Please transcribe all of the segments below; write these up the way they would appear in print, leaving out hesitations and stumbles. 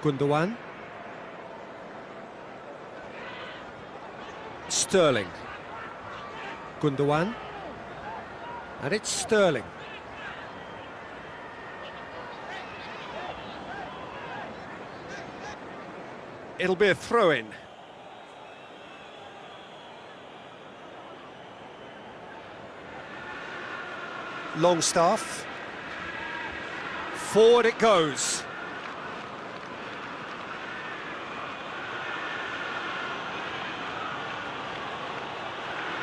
Gundogan. Sterling. Gundogan. And it's Sterling. It'll be a throw-in. Longstaff. Forward it goes.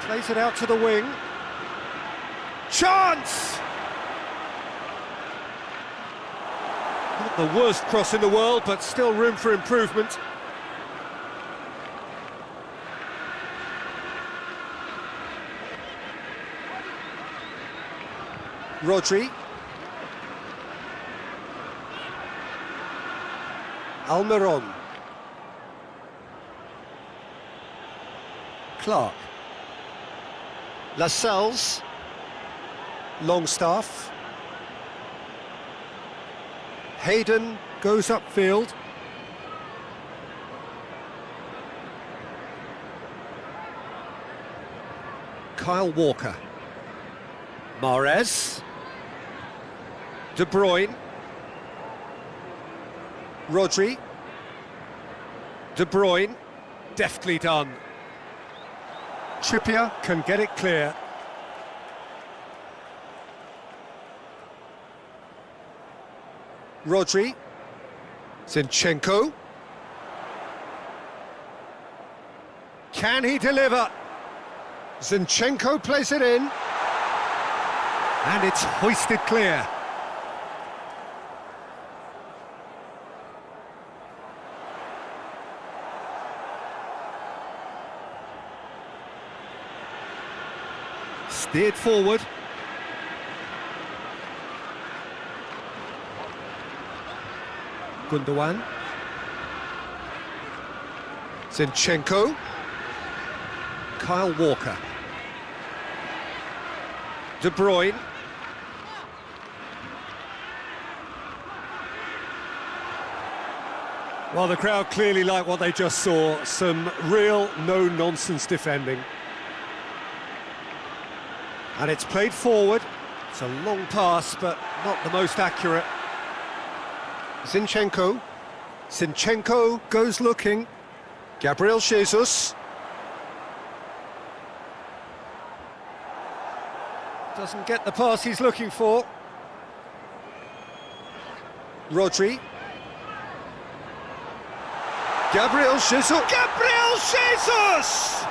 Plays it out to the wing. Chance! Not the worst cross in the world, but still room for improvement. Rodri. Almiron. Clark. Lascelles. Longstaff. Hayden goes upfield. Kyle Walker. Mahrez. De Bruyne. Rodri. De Bruyne. Deftly done. Trippier can get it clear. Rodri. Zinchenko. Can he deliver? Zinchenko plays it in. And it's hoisted clear. Steered forward. Gundogan. Zinchenko. Kyle Walker. De Bruyne. Well, the crowd clearly like what they just saw. Some real no-nonsense defending. And it's played forward. It's a long pass, but not the most accurate. Zinchenko. Zinchenko goes looking. Gabriel Jesus. Doesn't get the pass he's looking for. Rodri. Gabriel Jesus. Gabriel Jesus!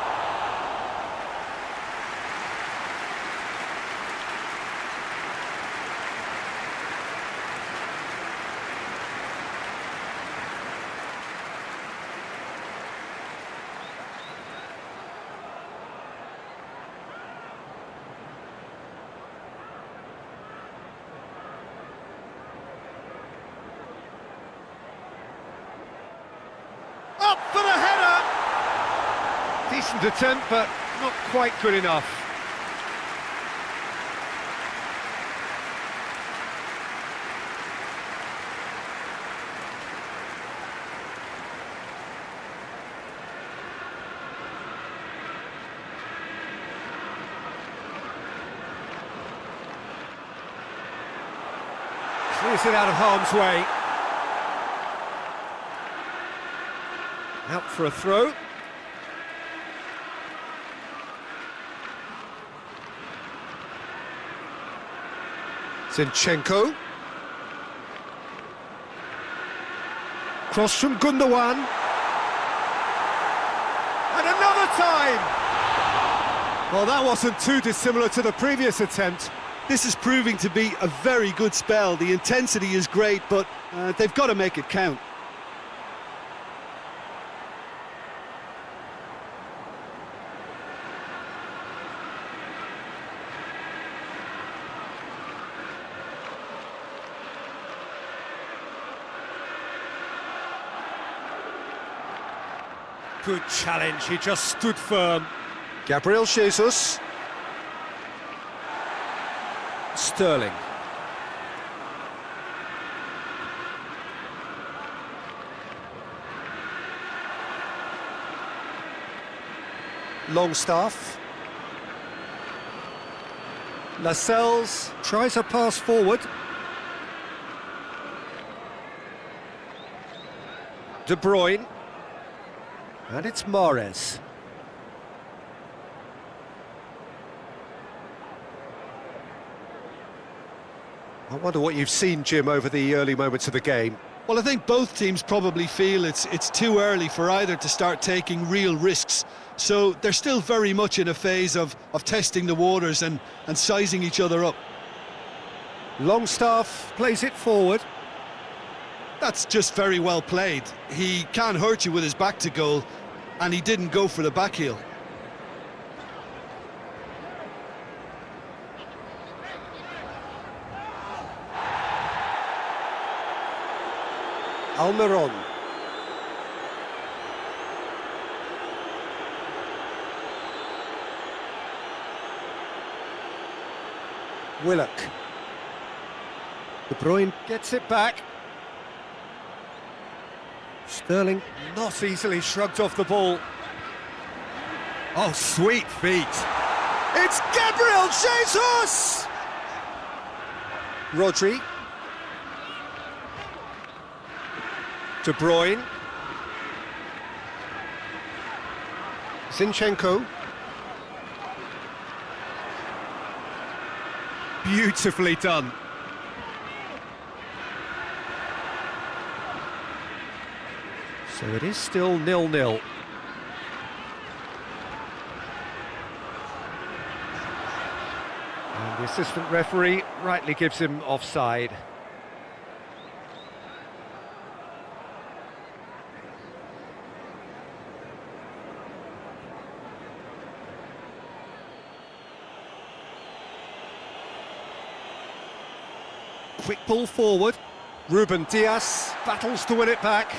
Up for the header! Decent attempt, but not quite good enough. Clears it out of harm's way. Out for a throw. Zinchenko. Cross from Gundogan. And another time! Well, that wasn't too dissimilar to the previous attempt. This is proving to be a very good spell. The intensity is great, but they've got to make it count. Good challenge, he just stood firm. Gabriel Jesus. Sterling. Longstaff. Lascelles tries a pass forward. De Bruyne. And it's Mahrez. I wonder what you've seen, Jim, over the early moments of the game. Well, I think both teams probably feel it's too early for either to start taking real risks. So they're still very much in a phase of testing the waters and sizing each other up. Longstaff plays it forward. That's just very well played. He can hurt you with his back to goal, and he didn't go for the back heel. Almiron. Willock. De Bruyne gets it back. Sterling not easily shrugged off the ball. Oh, sweet feet. It's Gabriel Jesus! Rodri. De Bruyne. Zinchenko. Beautifully done. So it is still 0-0. And the assistant referee rightly gives him offside. Quick ball forward. Ruben Dias battles to win it back.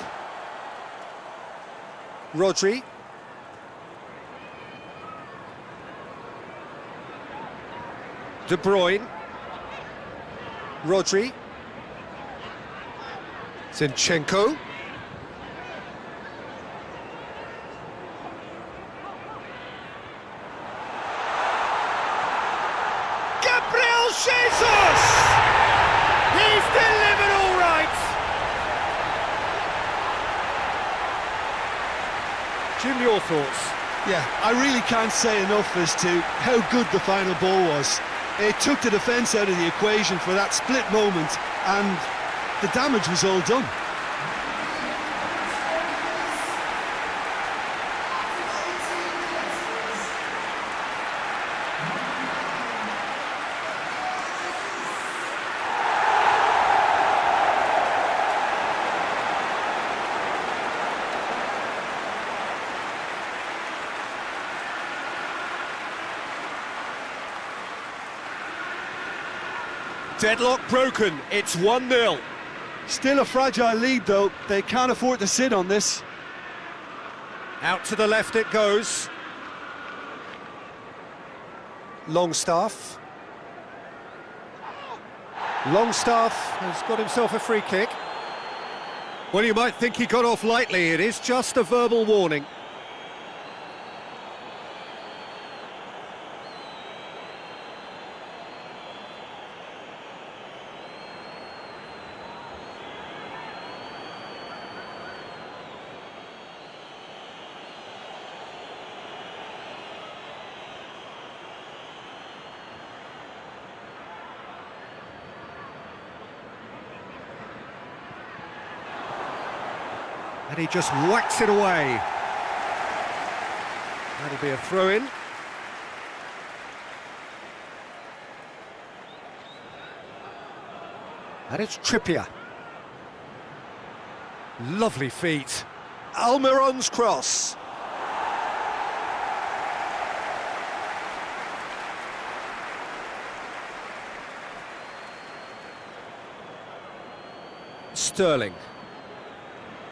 Rodri. De Bruyne. Rodri. Zinchenko. Gabriel Jesus! He's delivered all right! Jim, your thoughts? Yeah, I really can't say enough as to how good the final ball was. It took the defence out of the equation for that split moment, and the damage was all done. Deadlock broken, it's 1-0. Still a fragile lead, though. They can't afford to sit on this. Out to the left it goes. Longstaff. Longstaff has got himself a free kick. Well, you might think he got off lightly. It is just a verbal warning. And he just whacks it away. That'll be a throw-in. And it's Trippier. Lovely feet. Almiron's cross. Sterling.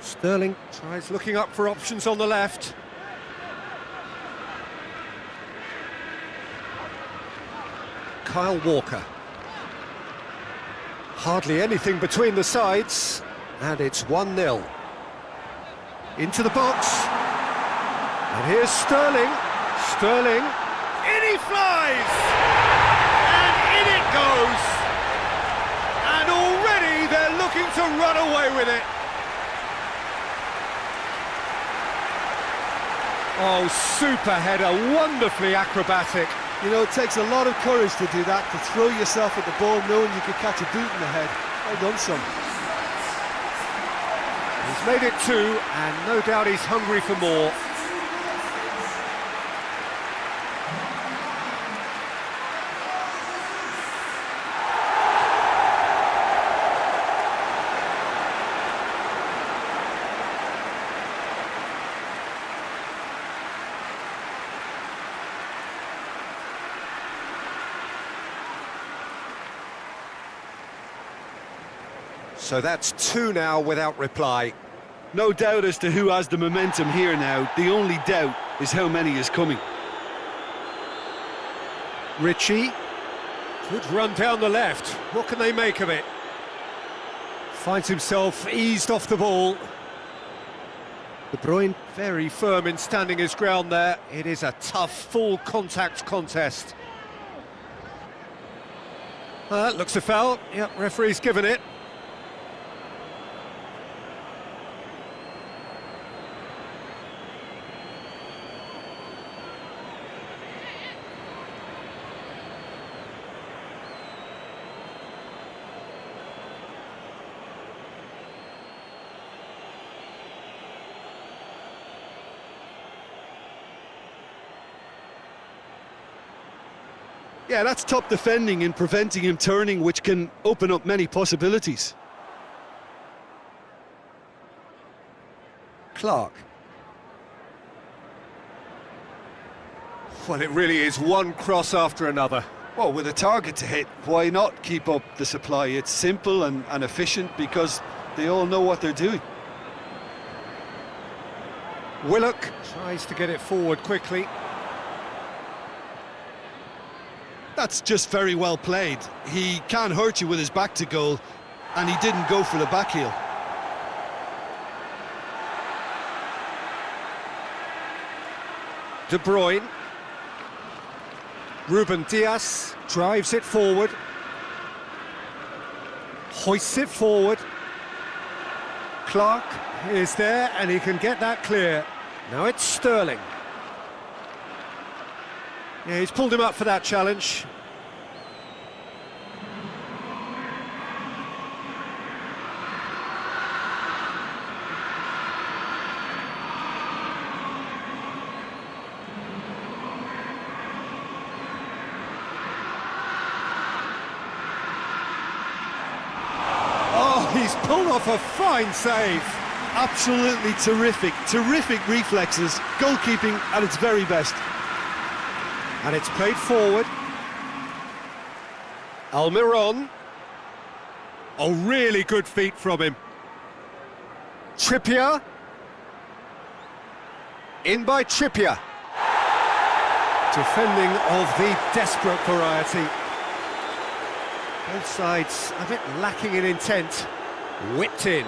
Sterling tries looking up for options on the left. Kyle Walker. Hardly anything between the sides, and it's 1-0. Into the box. And here's Sterling. Sterling, in he flies! And in it goes! And already they're looking to run away with it. Oh, super header, wonderfully acrobatic. You know, it takes a lot of courage to do that, to throw yourself at the ball knowing you could catch a boot in the head. Well done, son. He's made it 2, and no doubt he's hungry for more. So that's 2 now without reply. No doubt as to who has the momentum here now. The only doubt is how many is coming. Ritchie, good run down the left. What can they make of it? Finds himself eased off the ball. De Bruyne very firm in standing his ground there. It is a tough, full contact contest. That looks a foul. Yep, referee's given it. Yeah, that's top defending in preventing him turning, which can open up many possibilities. Clark. Well, it really is one cross after another. Well, with a target to hit, why not keep up the supply? It's simple and efficient because they all know what they're doing. Willock tries to get it forward quickly. That's just very well played. He can't hurt you with his back to goal, and he didn't go for the back heel. De Bruyne. Ruben Dias drives it forward. Hoists it forward. Clark is there, and he can get that clear. Now it's Sterling. Yeah, he's pulled him up for that challenge. Oh, he's pulled off a fine save. Absolutely terrific, terrific reflexes, goalkeeping at its very best. And it's played forward. Almiron. Oh, really good feet from him. Trippier. In by Trippier. Defending of the desperate variety. Both sides a bit lacking in intent. Whipped in.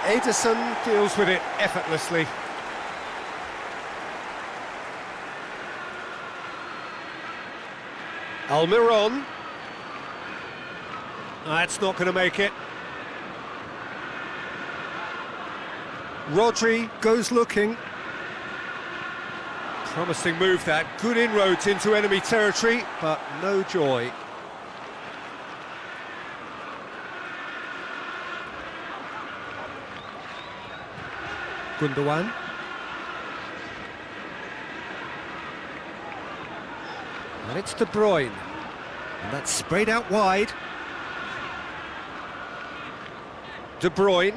Ederson deals with it effortlessly. Almiron. That's not going to make it. Rodri goes looking. Promising move that. Good inroads into enemy territory, but no joy. Gundogan. And it's De Bruyne. And that's sprayed out wide. De Bruyne.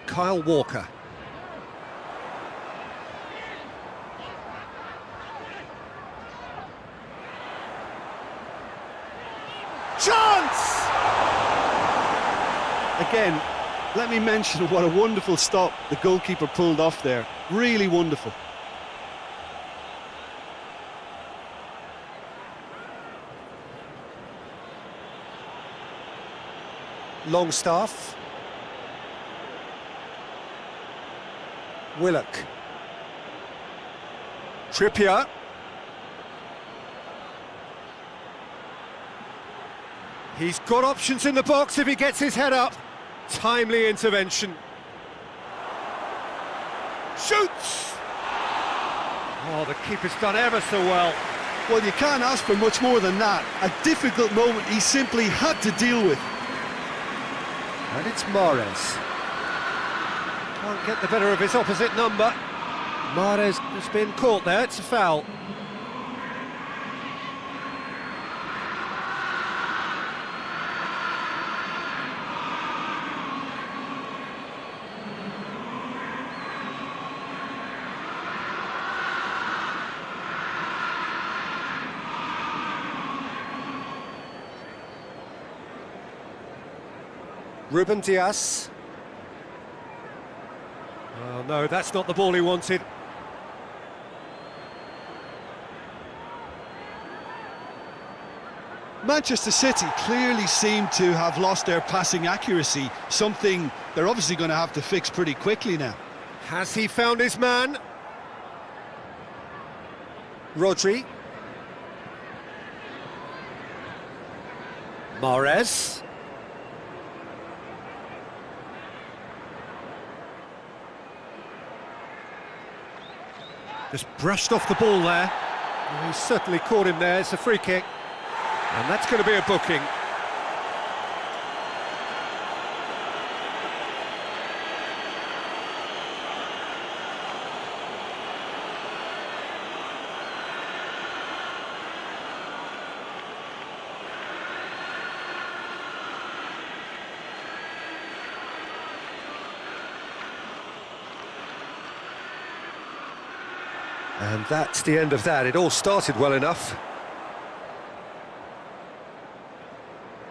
Kyle Walker. Chance! Again, let me mention what a wonderful stop the goalkeeper pulled off there. Really wonderful. Longstaff. Willock. Trippier. He's got options in the box if he gets his head up. Timely intervention. Shoots! Oh, the keeper's done ever so well. Well, you can't ask for much more than that. A difficult moment he simply had to deal with. And it's Mahrez. Can't get the better of his opposite number. Mahrez has been caught there, it's a foul. Ruben Dias. Oh no, that's not the ball he wanted. Manchester City clearly seem to have lost their passing accuracy, something they're obviously going to have to fix pretty quickly now. Has he found his man? Rodri. Mahrez. Just brushed off the ball there. Well, he's certainly caught him there. It's a free kick. And that's going to be a booking. And that's the end of that. It all started well enough.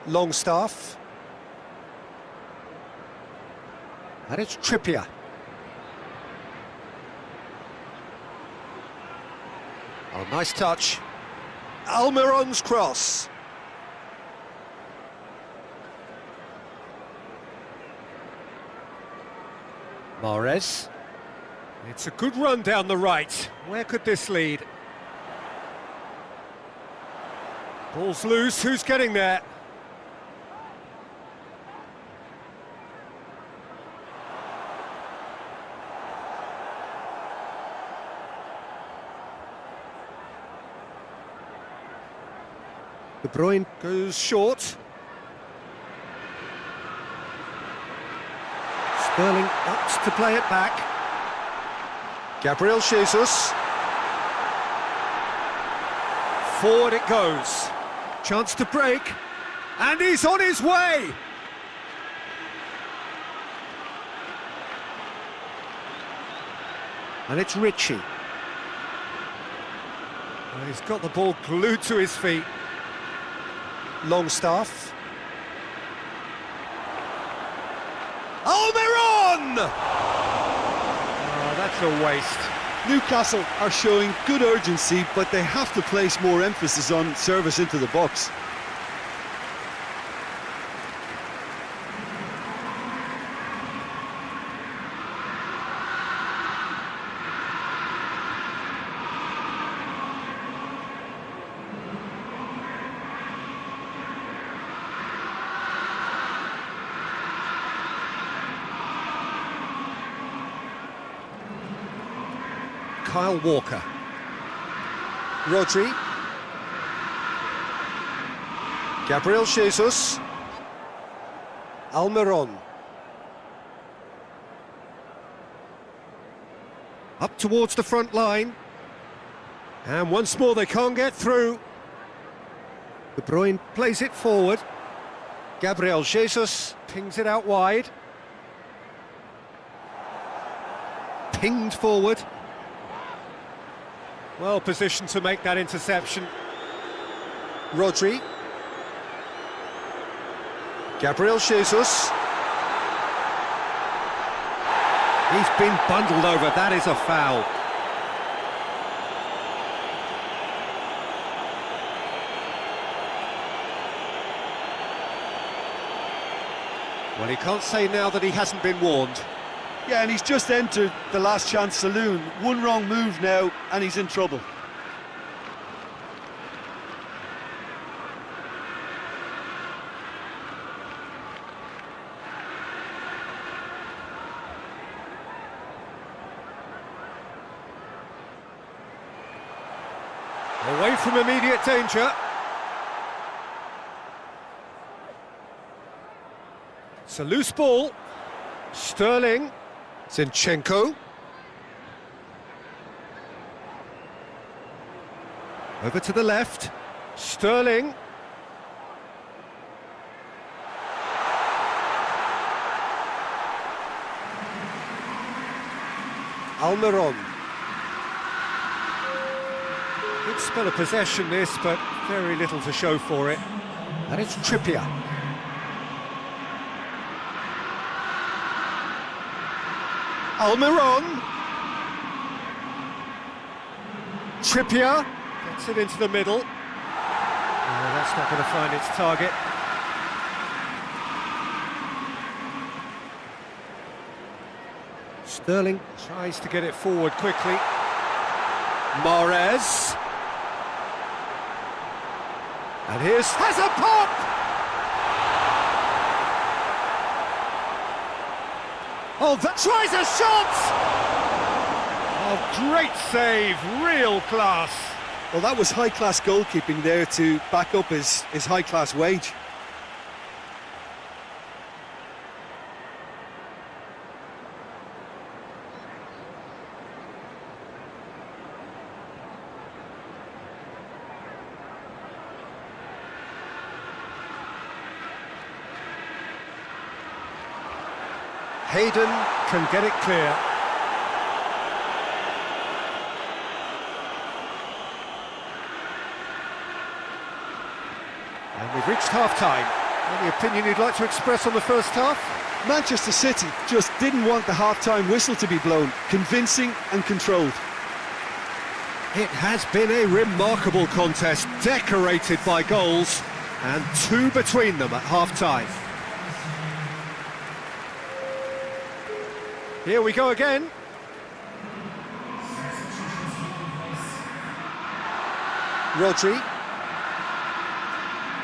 Longstaff. And it's Trippier. Oh, nice touch. Almiron's cross. Mahrez. It's a good run down the right. Where could this lead? Ball's loose. Who's getting there? De Bruyne goes short. Sterling opts to play it back. Gabriel Jesus. Forward it goes. Chance to break. And he's on his way! And it's Ritchie. Well, he's got the ball glued to his feet. Longstaff. Almiron! Oh, that's a waste. Newcastle are showing good urgency, but they have to place more emphasis on service into the box. Kyle Walker. Rodri. Gabriel Jesus. Almiron. Up towards the front line. And once more they can't get through. De Bruyne plays it forward. Gabriel Jesus pings it out wide. Pinged forward. Well positioned to make that interception. Rodri. Gabriel Jesus. He's been bundled over, that is a foul. Well, he can't say now that he hasn't been warned. Yeah, and he's just entered the last chance saloon. One wrong move now, and he's in trouble. Away from immediate danger. It's a loose ball. Sterling. Zinchenko. Over to the left. Sterling. Almiron. Good spell of possession this, but very little to show for it. And it's Trippier. Almiron. Trippier gets it into the middle. Oh, that's not going to find its target. Sterling tries to get it forward quickly. Mahrez. And has a pop! Oh, that tries a shot! Oh, great save, real class. Well, that was high-class goalkeeping there to back up his high-class wage. Hayden can get it clear. And we've reached half-time. Any opinion you'd like to express on the first half? Manchester City just didn't want the half-time whistle to be blown. Convincing and controlled. It has been a remarkable contest, decorated by goals, and two between them at half-time. Here we go again. Rodri.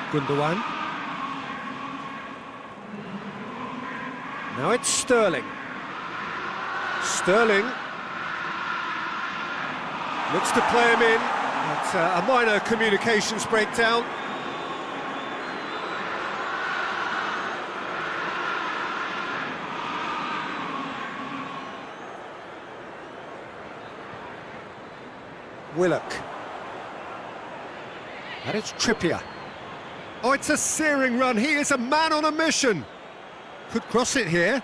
Gundogan. Now it's Sterling. Sterling looks to play him in. It's a minor communications breakdown. Willock. And it's Trippier. Oh, it's a searing run. He is a man on a mission. Could cross it here.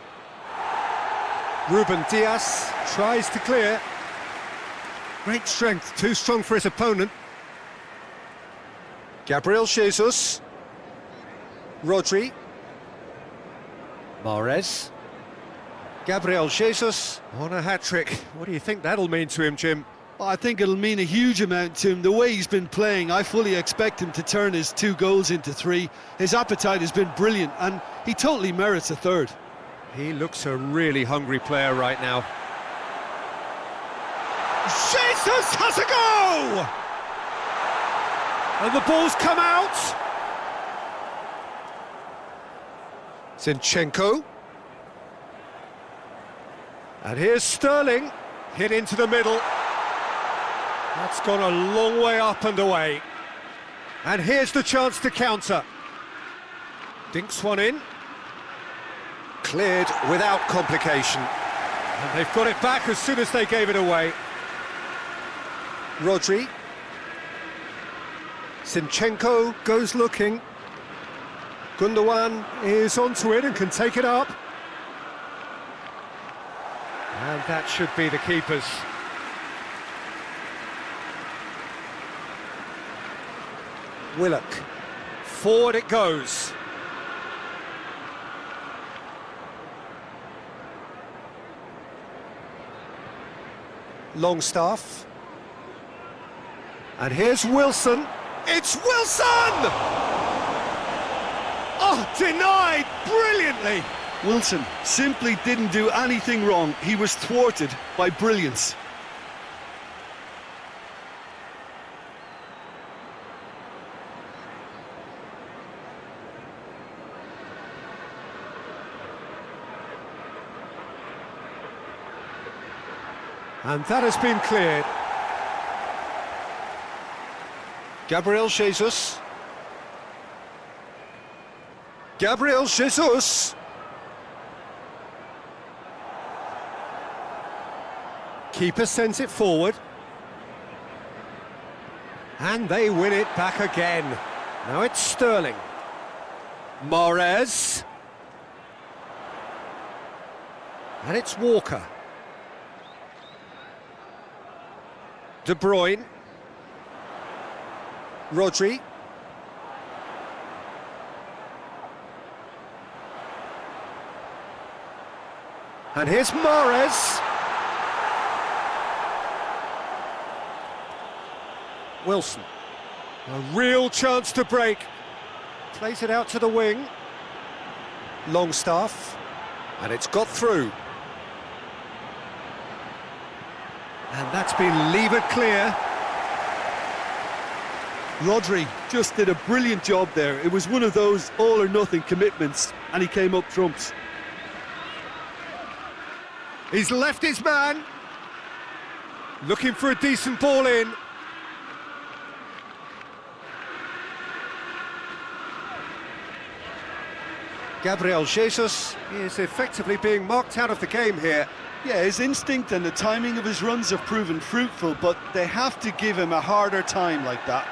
Ruben Dias tries to clear. Great strength, too strong for his opponent. Gabriel Jesus. Rodri. Mahrez. Gabriel Jesus on a hat-trick. What do you think that'll mean to him, Jim? Well, I think it'll mean a huge amount to him. The way he's been playing, I fully expect him to turn his 2 goals into 3. His appetite has been brilliant, and he totally merits a 3rd. He looks a really hungry player right now. Jesus has a go! And the ball's come out. Zinchenko. And here's Sterling, hit into the middle. That's gone a long way up and away. And here's the chance to counter. Dinks one in. Cleared without complication. And they've got it back as soon as they gave it away. Rodri. Zinchenko goes looking. Gundogan is onto it and can take it up. And that should be the keeper's. Willock. Forward it goes. Longstaff. And here's Wilson. It's Wilson! Oh, denied brilliantly. Wilson simply didn't do anything wrong. He was thwarted by brilliance. And that has been cleared. Gabriel Jesus. Gabriel Jesus. Keeper sends it forward. And they win it back again. Now it's Sterling. Mahrez. And it's Walker. De Bruyne. Rodri. And here's Mahrez. Wilson. A real chance to break. Plays it out to the wing. Longstaff. And it's got through. And that's been levered clear. Rodri just did a brilliant job there. It was one of those all-or-nothing commitments, and he came up trumps. He's left his man. Looking for a decent ball in. Gabriel Jesus is effectively being marked out of the game here. Yeah, his instinct and the timing of his runs have proven fruitful, but they have to give him a harder time like that.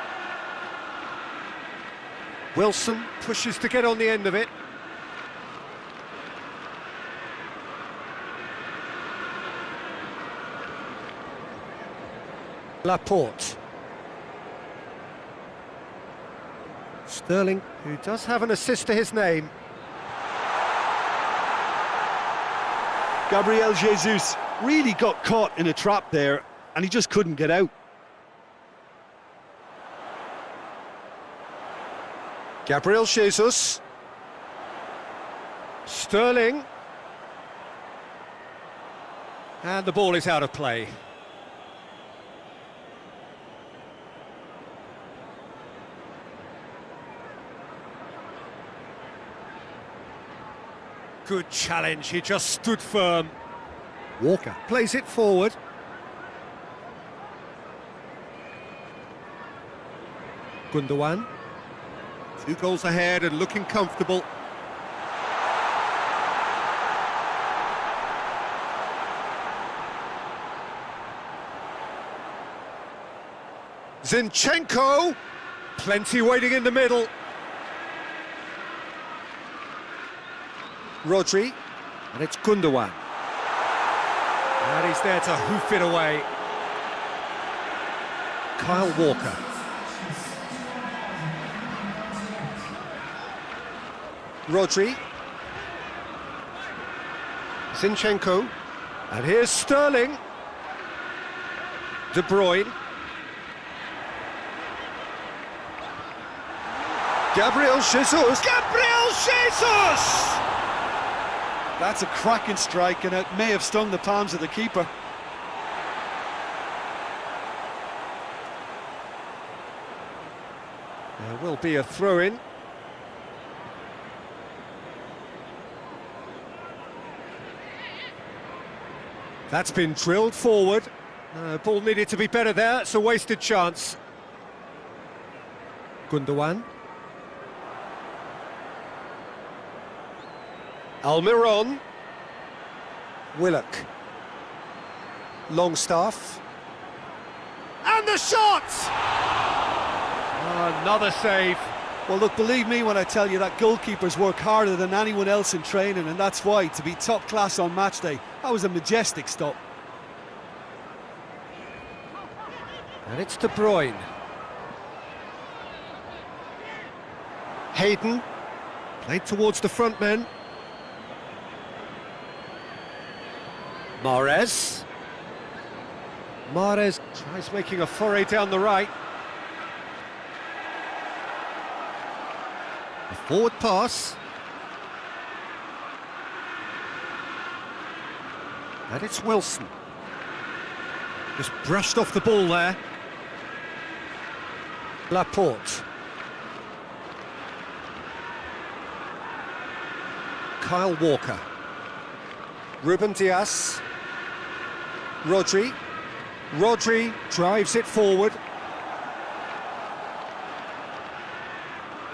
Wilson pushes to get on the end of it. Laporte. Sterling, who does have an assist to his name. Gabriel Jesus really got caught in a trap there, and he just couldn't get out. Gabriel Jesus. Sterling. And the ball is out of play. Good challenge, he just stood firm. Walker plays it forward. Gundogan. 2 goals ahead and looking comfortable. Zinchenko. Plenty waiting in the middle. Rodri, and it's Gundogan. And he's there to hoof it away. Kyle Walker. Rodri. Zinchenko. And here's Sterling. De Bruyne. Gabriel Jesus. Gabriel Jesus! That's a cracking strike, and it may have stung the palms of the keeper. There will be a throw-in. That's been drilled forward. Ball needed to be better there. It's a wasted chance. Gundogan. Almiron. Willock. Longstaff. And the shot! Another save. Well, look, believe me when I tell you that goalkeepers work harder than anyone else in training, and that's why, to be top class on match day, that was a majestic stop. And it's De Bruyne. Hayden. Played towards the front men. Mahrez. Mahrez tries making a foray down the right. A forward pass. And it's Wilson. Just brushed off the ball there. Laporte. Kyle Walker. Ruben Dias. Rodri. Rodri drives it forward.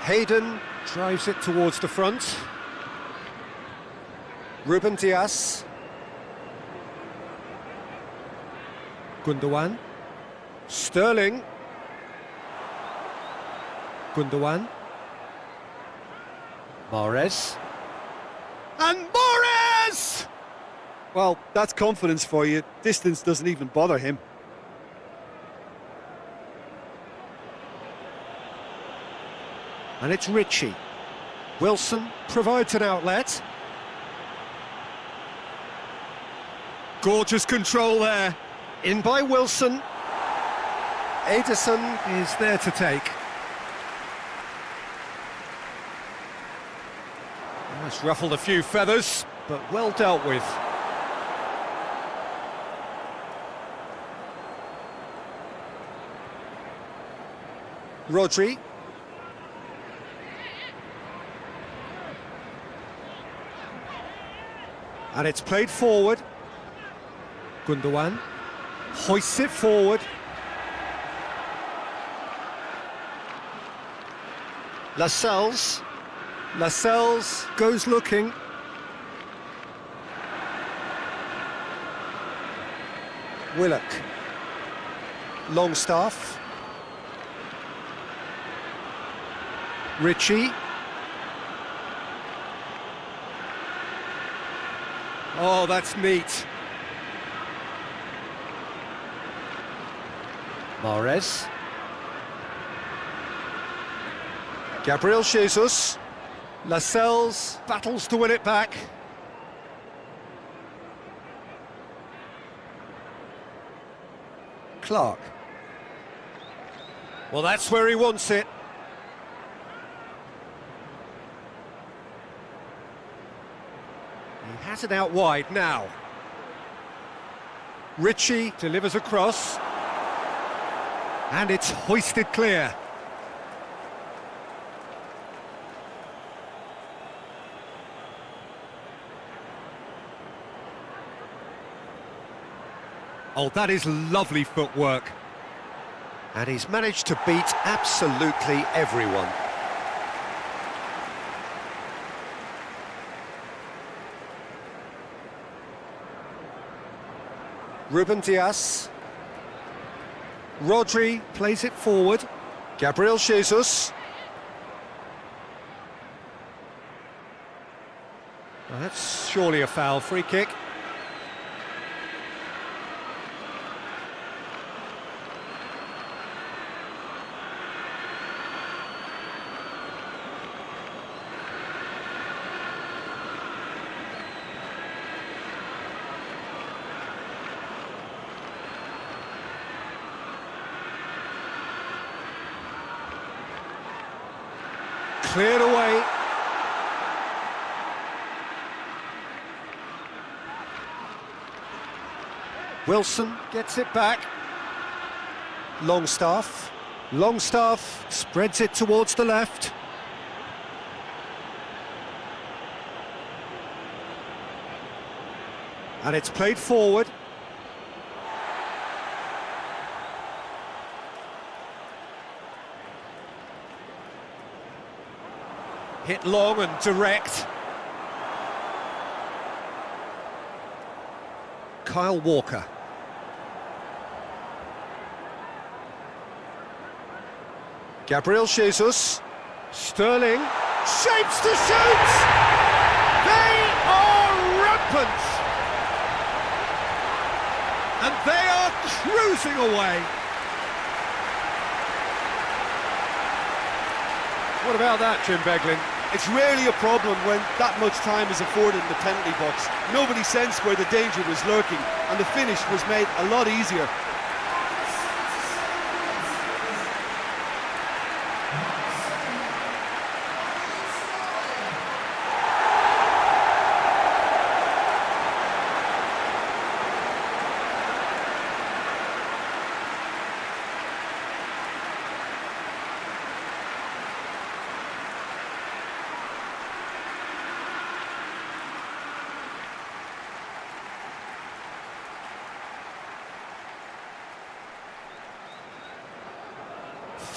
Hayden drives it towards the front. Ruben Dias. Gundogan. Sterling. Gundogan. Mahrez. And Mahrez! Well, that's confidence for you. Distance doesn't even bother him. And it's Ritchie. Wilson provides an outlet. Gorgeous control there. In by Wilson. Ederson is there to take. That's ruffled a few feathers, but well dealt with. Rodri. And it's played forward. Gundogan hoists it forward. Lascelles. Lascelles goes looking. Willock. Longstaff. Ritchie. Oh, that's neat. Mahrez. Gabriel Jesus. Lascelles battles to win it back. Clark. Well, that's where he wants it. He has it out wide now. Ritchie delivers across. And it's hoisted clear. Oh, that is lovely footwork. And he's managed to beat absolutely everyone. Ruben Dias. Rodri plays it forward. Gabriel Jesus. Well, that's surely a foul. Free kick. Cleared away. Wilson gets it back. Longstaff. Longstaff spreads it towards the left. And it's played forward. Hit long and direct. Kyle Walker. Gabriel Jesus. Sterling. Shapes to shoot! They are rampant! And they are cruising away. What about that, Jim Beglin? It's rarely a problem when that much time is afforded in the penalty box. Nobody sensed where the danger was lurking, and the finish was made a lot easier.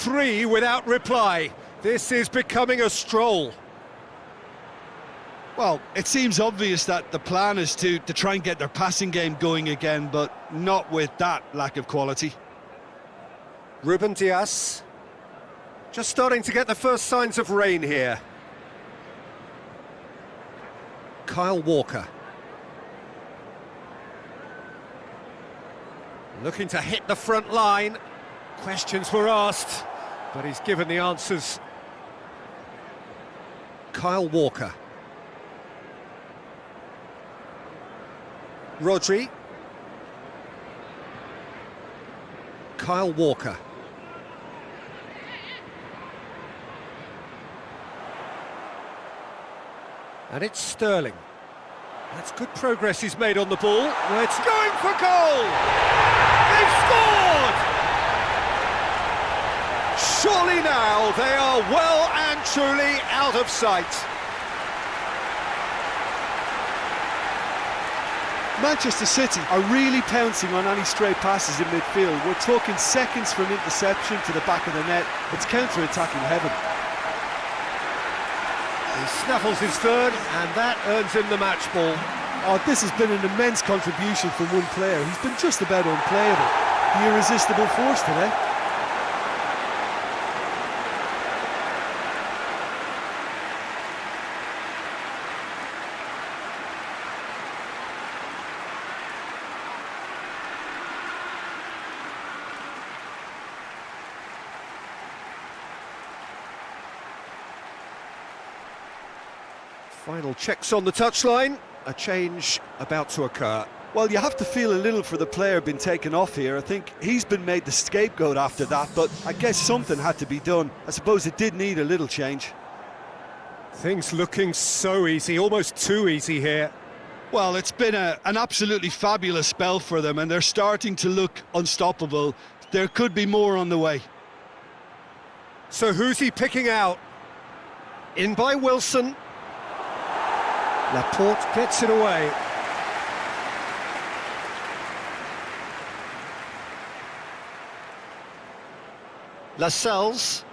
3 without reply. This is becoming a stroll. Well, it seems obvious that the plan is to try and get their passing game going again, but not with that lack of quality. Ruben Dias. Just starting to get the first signs of rain here. Kyle Walker. Looking to hit the front line. Questions were asked, but he's given the answers. Kyle Walker. Rodri. Kyle Walker. And it's Sterling. That's good progress he's made on the ball. Well, it's going for goal! They've scored! Surely now they are well and truly out of sight. Manchester City are really pouncing on any stray passes in midfield. We're talking seconds from interception to the back of the net. It's counter-attacking heaven. He snaffles his third, and that earns him the match ball. Oh, this has been an immense contribution from one player. He's been just about unplayable. The irresistible force today. Final checks on the touchline. A change about to occur. Well, you have to feel a little for the player being taken off here. I think he's been made the scapegoat after that, but I guess something had to be done. I suppose it did need a little change. Things looking so easy, almost too easy here. Well, it's been an absolutely fabulous spell for them, and they're starting to look unstoppable. There could be more on the way. So who's he picking out? In by Wilson. Laporte gets it away. Lascelles.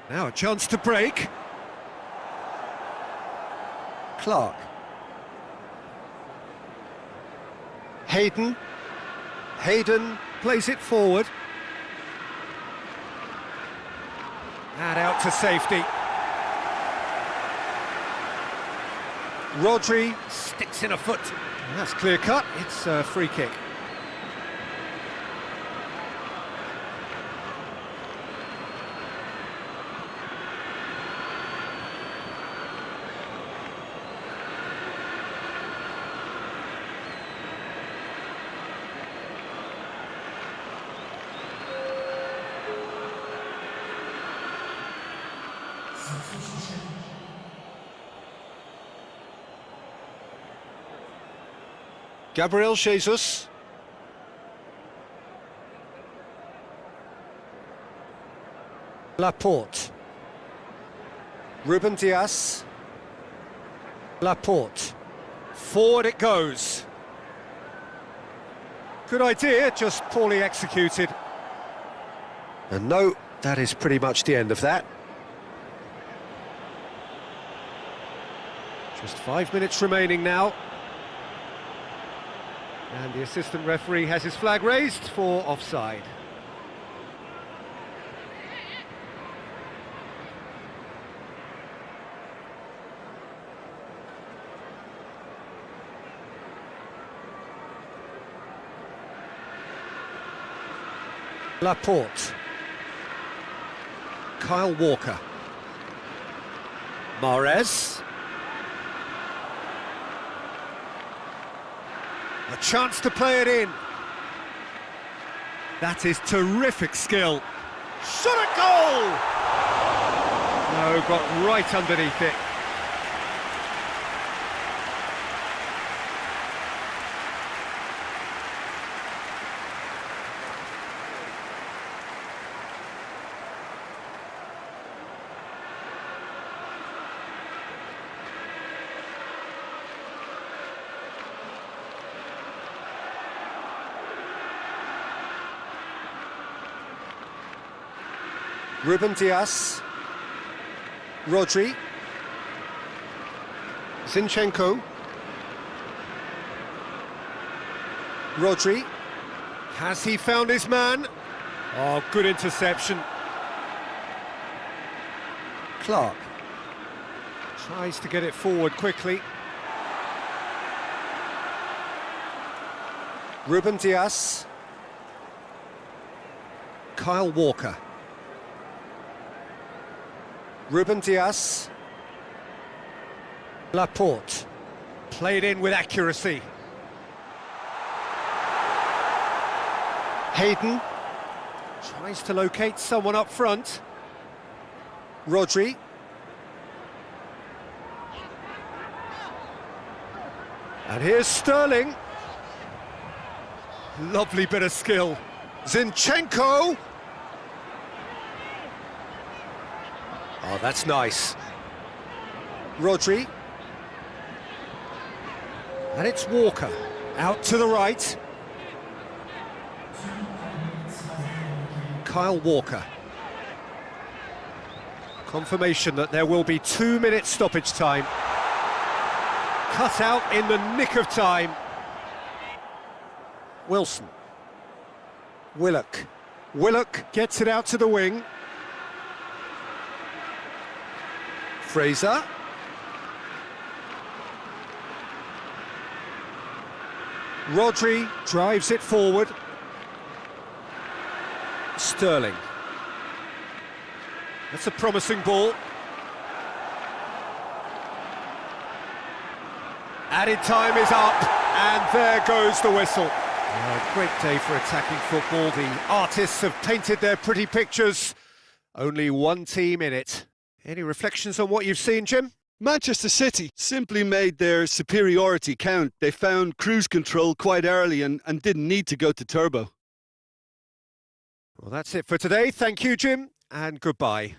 Now a chance to break. Clark. Hayden. Hayden plays it forward. And out to safety. Rodri sticks in a foot. And that's clear cut. It's a free kick. Gabriel Jesus. Laporte. Ruben Dias. Laporte. Forward it goes. Good idea, just poorly executed. And no, that is pretty much the end of that. Just 5 minutes remaining now. And the assistant referee has his flag raised for offside. Laporte. Kyle Walker. Mahrez. A chance to play it in. That is terrific skill. Shot at goal! No, got right underneath it. Ruben Dias. Rodri. Zinchenko. Rodri. Has he found his man? Oh, good interception. Clark. Tries to get it forward quickly. Ruben Dias. Kyle Walker. Ruben Dias. Laporte. Played in with accuracy. Hayden. Tries to locate someone up front. Rodri. And here's Sterling. Lovely bit of skill. Zinchenko. Oh, that's nice. Rodri. And it's Walker. Out to the right. Kyle Walker. Confirmation that there will be 2 minutes stoppage time. Cut out in the nick of time. Wilson. Willock. Willock gets it out to the wing. Fraser. Rodri drives it forward. Sterling. That's a promising ball. Added time is up, and there goes the whistle. Oh, great day for attacking football. The artists have painted their pretty pictures. Only one team in it. Any reflections on what you've seen, Jim? Manchester City simply made their superiority count. They found cruise control quite early and didn't need to go to turbo. Well, that's it for today. Thank you, Jim, and goodbye.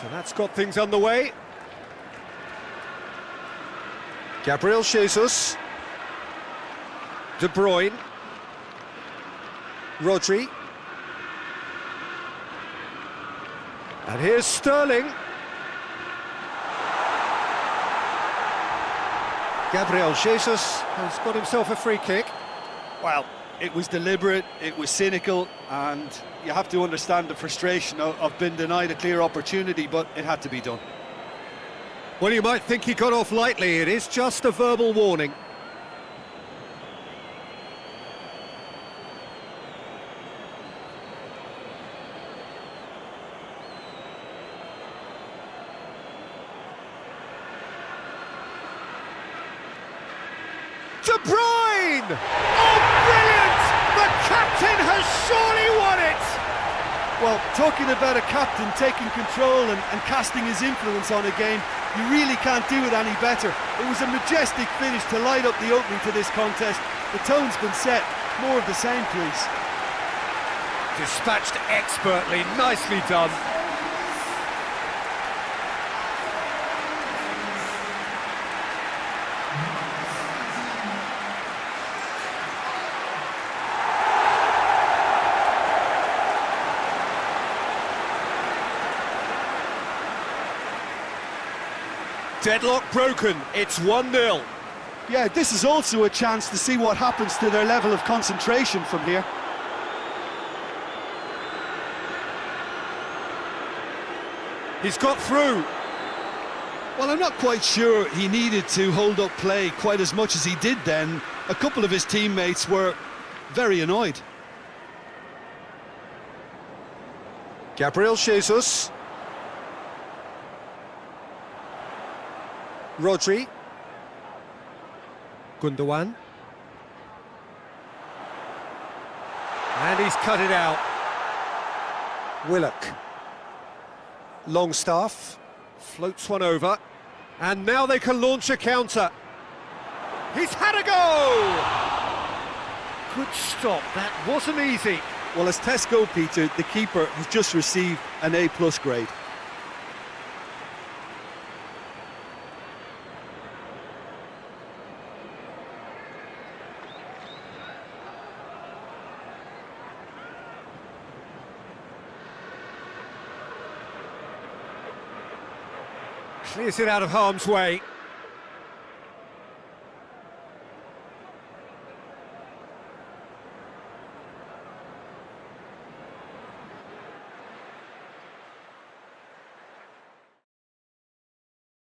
So that's got things underway. Gabriel Jesus. De Bruyne. Rodri. And here's Sterling. Gabriel Jesus has got himself a free kick. Well, it was deliberate, it was cynical, and you have to understand the frustration of being denied a clear opportunity, but it had to be done. Well, you might think he got off lightly. It is just a verbal warning. De Bruyne! Oh, brilliant! The captain has surely won it! Well, talking about a captain taking control and casting his influence on a game, you really can't do it any better. It was a majestic finish to light up the opening to this contest. The tone's been set. More of the same, please. Dispatched expertly, nicely done. Deadlock broken, it's 1-0. Yeah, this is also a chance to see what happens to their level of concentration from here. He's got through. Well, I'm not quite sure he needed to hold up play quite as much as he did then. A couple of his teammates were very annoyed. Gabriel Jesus. Rodri. Gundogan. And he's cut it out. Willock. Longstaff. Floats one over. And now they can launch a counter. He's had a go! Good stop, that wasn't easy. Well, as tests go, Peter, the keeper has just received an A+ grade. Clears it out of harm's way.